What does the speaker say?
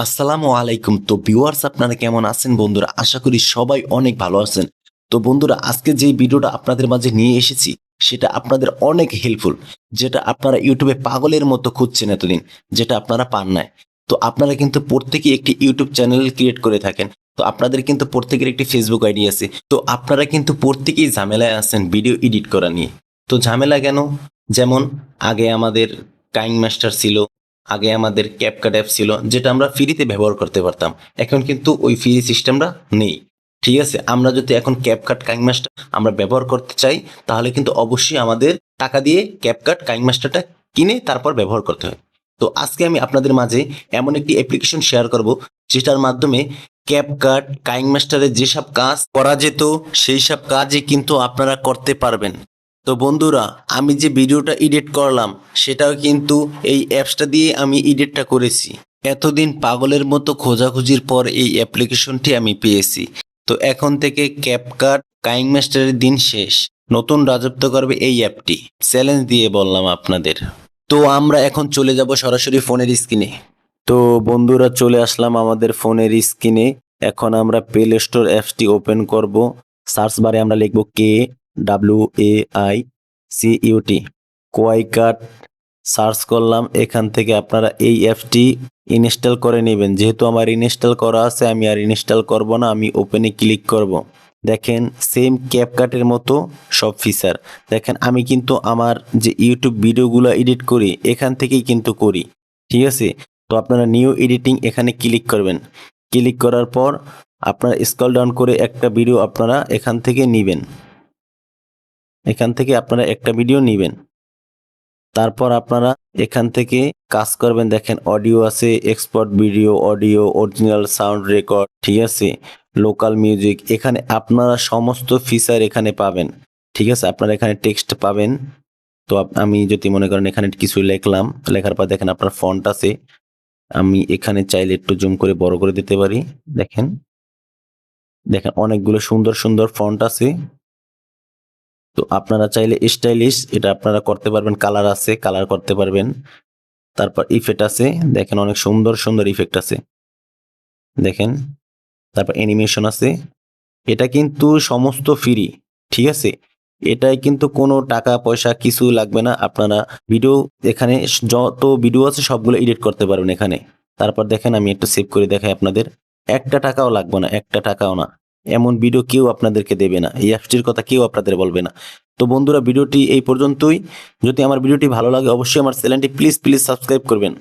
আসসালামু আলাইকুম। তো ভিউয়ার্স আপনারা কেমন আছেন বন্ধুরা? আশা করি সবাই অনেক ভালো আছেন। তো বন্ধুরা আজকে যেই ভিডিওটা আপনাদের মাঝে নিয়ে এসেছি সেটা আপনাদের অনেক হেল্পফুল। যেটা আপনারা YouTube এ পাগলের মতো খুঁজছেন এতদিন, যেটা আপনারা পান নাই। তো আপনারা কিন্তু প্রত্যেকেই একটি YouTube চ্যানেল ক্রিয়েট করে থাকেন। তো আপনাদের কিন্তু প্রত্যেকের একটি Facebook আইডি আছে। তো আপনারা কিন্তু প্রত্যেকেই ঝামেলায় আছেন ভিডিও এডিট করা নিয়ে। তো ঝামেলা কেন? যেমন আগে আমাদের কাইন মাস্টার ছিল। আগে আমাদের ক্যাপকাট অ্যাপ ছিল যেটা আমরা ফ্রিতে ব্যবহার করতে পারতাম। এখন কিন্তু ওই ফ্রি সিস্টেমটা নেই। ঠিক আছে? আমরা যদি এখন ক্যাপকাট কাইনমাস্টার আমরা ব্যবহার করতে চাই তাহলে কিন্তু অবশ্যই আমাদের টাকা দিয়ে ক্যাপকাট কাইনমাস্টারটা কিনে তারপর ব্যবহার করতে হয়। তো আজকে আমি আপনাদের মাঝে এমন একটি অ্যাপ্লিকেশন শেয়ার করব যেটার মাধ্যমে ক্যাপকাট কাইনমাস্টারের যেসব কাজ করা যেত সেই সব কাজই কিন্তু আপনারা করতে পারবেন। তো বন্ধুরা আমি যে ভিডিওটা এডিট করলাম সেটাও কিন্তু এই অ্যাপসটা দিয়ে আমি এডিটটা করেছি। এতদিন পাগলের মতো খোঁজাখুঁজির পর এই অ্যাপ্লিকেশনটি আমি পেয়েছি। তো এখন থেকে ক্যাপকাট কাইং মাস্টারের দিন শেষ। নতুন রাজত্ব করবে এই অ্যাপটি। চ্যালেঞ্জ দিয়ে বললাম আপনাদের। তো আমরা এখন চলে যাব সরাসরি ফোনের স্ক্রিনে। তো বন্ধুরা চলে আসলাম আমাদের ফোনের স্ক্রিনে। এখন আমরা প্লে স্টোর অ্যাপসটি ওপেন করব। সার্চ বারে আমরা লিখব KWAICUT কোয়াইকাট সার্চ করলাম। এখান থেকে আপনারা এই অ্যাপটি ইনস্টল করে নেবেন। যেহেতু আমার ইনস্টল করা আছে আমি আর ইনস্টল করব না, আমি ওপেনে ক্লিক করব। দেখেন সেম ক্যাপকাটের মতো সব ফিচার। দেখেন আমি কিন্তু আমার যে ইউটিউব ভিডিওগুলো এডিট করি এখান থেকেই কিন্তু করি। ঠিক আছে? তো আপনারা নিউ এডিটিং এখানে ক্লিক করবেন। ক্লিক করার পর আপনারা স্ক্রল ডাউন করে একটা ভিডিও আপনারা এখান থেকে নিবেন। এখান থেকে আপনারা একটা ভিডিও নিবেন। তারপর আপনারা এখান থেকে কাজ করবেন। দেখেন অডিও আছে, export video, audio, original sound record, ঠিক আছে? লোকাল মিউজিক, এখানে আপনারা সমস্ত ফিচার এখানে পাবেন। ঠিক আছে? আপনারা এখানে টেক্সট পাবেন। তো আমি যদি মনে করেন এখানে কিছু লিখলাম, লেখার পর দেখেন আপনার ফন্ট আছে। আমি এখানে চাইলে একটু জুম করে বড় করে দিতে পারি। দেখেন, দেখেন অনেকগুলো সুন্দর সুন্দর ফন্ট আছে। তো আপনারা চাইলে স্টাইলিশ এটা আপনারা করতে পারবেন। কালার আছে, কালার করতে পারবেন। তারপর ইফেক্ট আছে, দেখেন অনেক সুন্দর সুন্দর ইফেক্ট আছে দেখেন। তারপর অ্যানিমেশন আছে। এটা কিন্তু সমস্ত ফ্রি। ঠিক আছে? এটাই কিন্তু কোনো টাকা পয়সা কিছু লাগবে না। আপনারা ভিডিও এখানে যত ভিডিও আছে সবগুলো এডিট করতে পারবেন এখানে। তারপর দেখেন আমি একটু সেভ করে দেখাই আপনাদের। একটা টাকাও লাগবে না, একটা টাকাও না। এমন ভিডিও কেউ আপনাদেরকে দেবে না। এই অ্যাপসটির কথা কেউ আপনাদের বলবে না। তো বন্ধুরা ভিডিওটি এই পর্যন্তই। যদি আমার ভিডিওটি ভালো লাগে অবশ্যই আমার চ্যানেলটি প্লিজ সাবস্ক্রাইব করবেন।